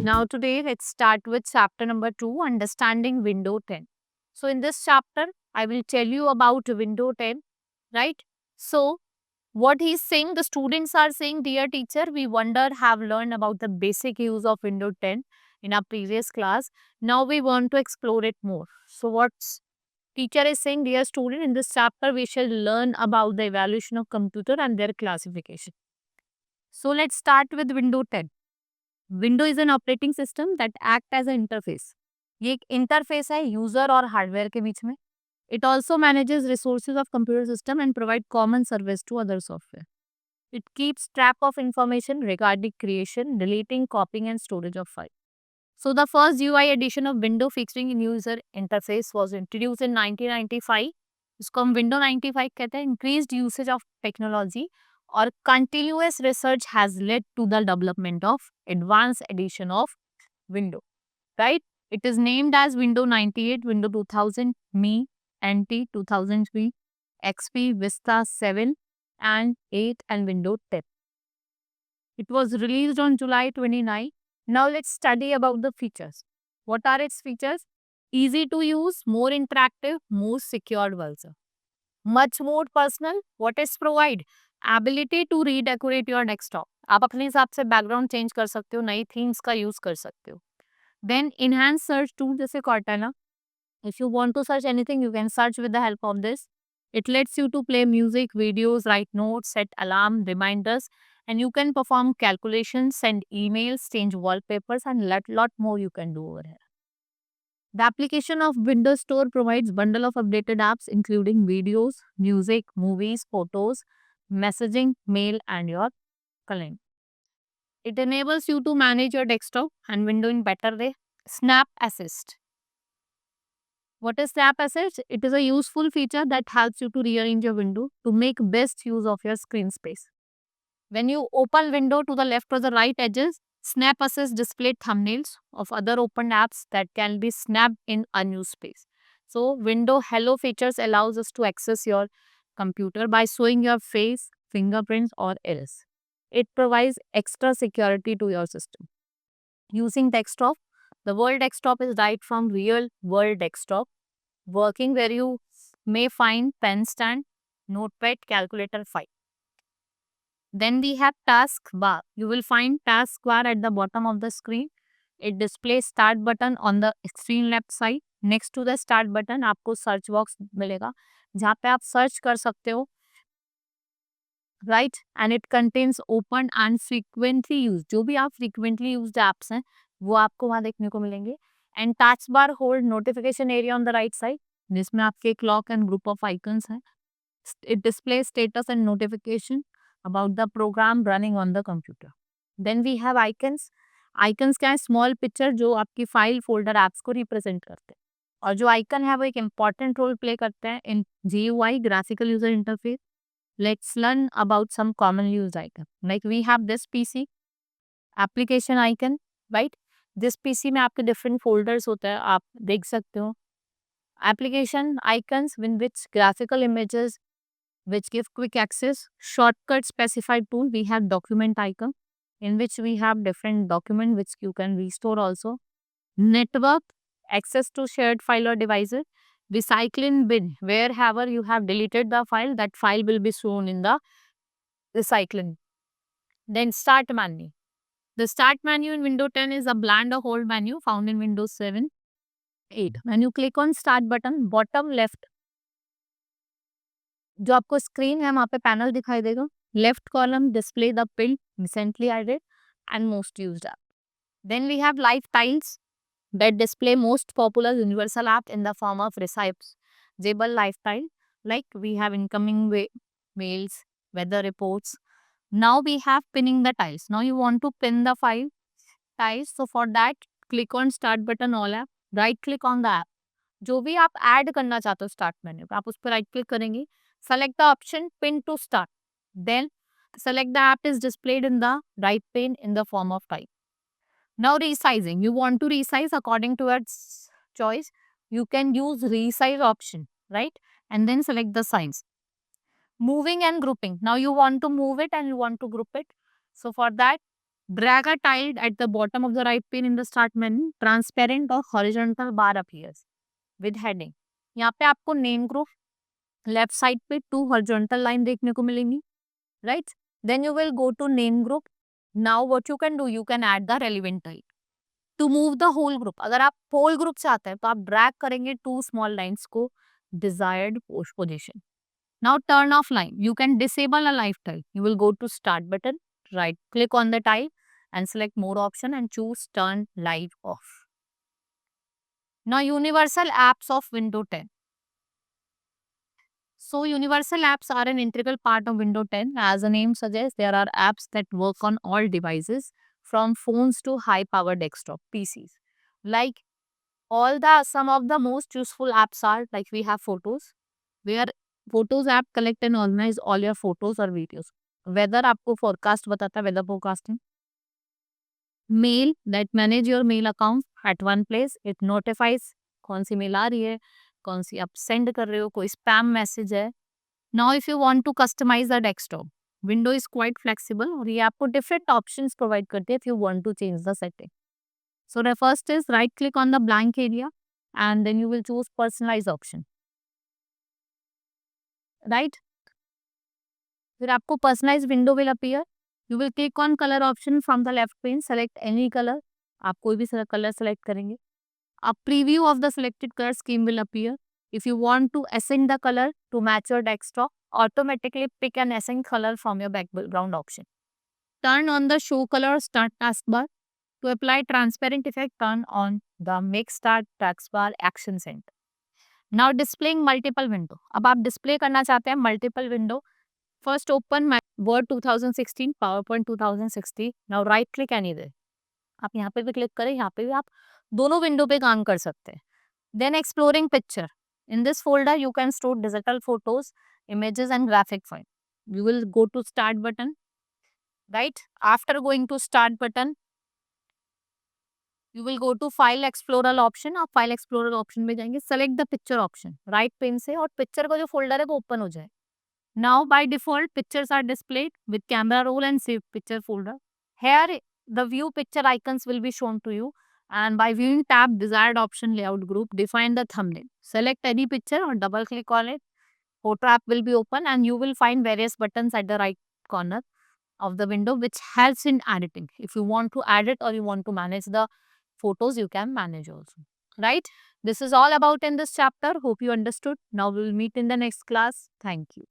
Now today let's start with chapter number 2, understanding window 10. So in this chapter I will tell you about window 10, right? So what he's saying, the students are saying, dear teacher, we wonder have learned about the basic use of window 10 in our previous class. Now we want to explore it more. So what's teacher is saying, dear student, in this chapter we shall learn about the evaluation of computer and their classification. So let's start with window 10. Window is an operating system that act as a interface. ये एक interface है user और hardware के बीच में. It also manages resources of computer system and provide common service to other software. It keeps track of information regarding creation, deleting, copying, and storage of file. So the first UI edition of Windows featuring in user interface was introduced in 1995. इसको हम Windows 95 कहते हैं. Increased usage of technology और continuous research has led to the development of advanced edition of Windows. Right? It is named as Windows 98, Windows 2000, Me, NT 2003, XP, Vista 7 and 8 and Windows 10. It was released on July 29. Now let's study about the features. What are its features? Easy to use, more interactive, more secured version. Much more personal. What is provide? Ability to redecorate your desktop. आप अपने हिसाब से background change कर सकते हो, नई themes का use कर सकते हो. Then enhance search tool जैसे Cortana. If you want to search anything, you can search with the help of this. It lets you to play music, videos, write notes, set alarm, reminders, and you can perform calculations, send emails, change wallpapers, and lot more you can do over here. The application of Windows Store provides bundle of updated apps including videos, music, movies, photos, messaging, mail, and your calendar. It enables you to manage your desktop and window in better way. Snap Assist. What is Snap Assist? It is a useful feature that helps you to rearrange your window to make best use of your screen space. When you open window to the left or the right edges, Snap Assist display thumbnails of other opened apps that can be snapped in unused space. So window hello features allows us to access your computer by showing your face, fingerprints or iris. It provides extra security to your system. Using desktop, the world desktop is right from real world desktop working where you may find pen stand, notepad, calculator file. Then we have taskbar. You will find taskbar at the bottom of the screen. It displays start button on the extreme left side. Next to the start button आपको search box मिलेगा जहाँ पे आप search कर सकते हो, right? And it contains open and frequently used. जो भी आप frequently used apps हैं वो आपको वहाँ देखने को मिलेंगे. And taskbar hold notification area on the right side जिसमें आपके clock and group of icons हैं. It displays status and notification about the program running on the computer. Then we have icons. Icons क्या है? Small picture जो आपकी file folder apps को represent करते हैं. और जो icon है वो एक important role play करते हैं in GUI, graphical user interface. Let's learn about some common used icon. Like we have this PC, application icon, right? This PC में आपके different folders होते हैं, आप देख सकते हो. Application icons in which graphical images which give quick access. Shortcut specified tool, we have document icon in which we have different document which you can restore also. Network, access to shared file or devices. Recycling bin, wherever you have deleted the file, that file will be shown in the recycling. Then start menu. The start menu in Windows 10 is a bland or hold menu found in Windows 7, 8. When you click on start button, bottom left, जो आपको screen है वहाँ पे panel दिखाई देगा. Left column display the pill recently added and most used app. Then we have live tiles that display most popular universal app in the form of resizable live tile. Like we have incoming mails, weather reports. Now we have pinning the tiles. Now you want to pin the file tiles. So for that, click on start button all app. Right click on the app. जो भी आप add करना चाहते हो start menu पे आप उस पर राइट क्लिक करेंगे. Select the option pin to start. Then select the app is displayed in the right pane in the form of type. Now resizing. You want to resize according to your choice. You can use resize option, right? and then select the size. Moving and grouping. Now you want to move it and you want to group it. So for that, drag a tile at the bottom of the right pane in the start menu. Transparent or horizontal bar appears with heading. यहाँ पे आपको name group left side पे 2 horizontal line देखने को मिलेंगी, right? Then you will go to name group. Now what you can do, you can add the relevant type to move the whole group. अगर आप whole group चाहते हैं तो आप ड्रैग करेंगे 2 स्मॉल लाइन्स को desired post position. Now turn off line. You can disable a live tile. You will go to start button, right click on the tile and select more option and choose turn live off. Now universal apps of Windows 10. So universal apps are an integral part of Windows 10. As the name suggests, there are apps that work on all devices from phones to high power desktop PCs. Like some of the most useful apps are like we have photos, where photos app collect and organize all your photos और videos. Weather आपको forecast बताता है, weather forecasting. Mail that manage your mail account at one place. It notifies कौन सी mail आ रही है, कौन सी आप सेंड कर रहे हो, कोई स्पैम मैसेज है. Now if you want to customize the desktop, window is quite flexible और ये आपको डिफरेंट ऑप्शंस प्रोवाइड करते हैं if you want to change the setting. So the first is right click on the blank area and then you will choose personalize option, right? फिर आपको personalize window will appear. You will click on colour option from the left pane, select any colour. आप कोई भी colour select करेंगे. A preview of the selected color scheme will appear. If you want to assign the color to match your desktop, automatically pick an assign color from your background option. Turn on the show color start taskbar. To apply transparent effect, turn on the make start taskbar action center. Now displaying multiple window. अब आप display करना चाहते हैं multiple window. First open my Word 2016, PowerPoint 2016. Now right click anywhere. आप यहाँ पे भी click करें, यहाँ पे भी आप दोनों विंडो पे काम कर सकते हैं. Then exploring picture. In this folder, you can store digital photos, images and graphic file. You will go to start button, right? After going to start button, you will go to file explorer option. आप file explorer option में जाएंगे, select the picture option, right pane से, और picture का जो folder है वो open हो जाए. Now by default, pictures are displayed with camera roll and save picture folder. Here the view picture icons will be shown to you, and by viewing tab desired option layout group, define the thumbnail. Select any picture or double click on it. Photo app will be open and you will find various buttons at the right corner of the window which helps in editing. If you want to edit or you want to manage the photos, you can manage also. Right? This is all about in this chapter. Hope you understood. Now we will meet in the next class. Thank you.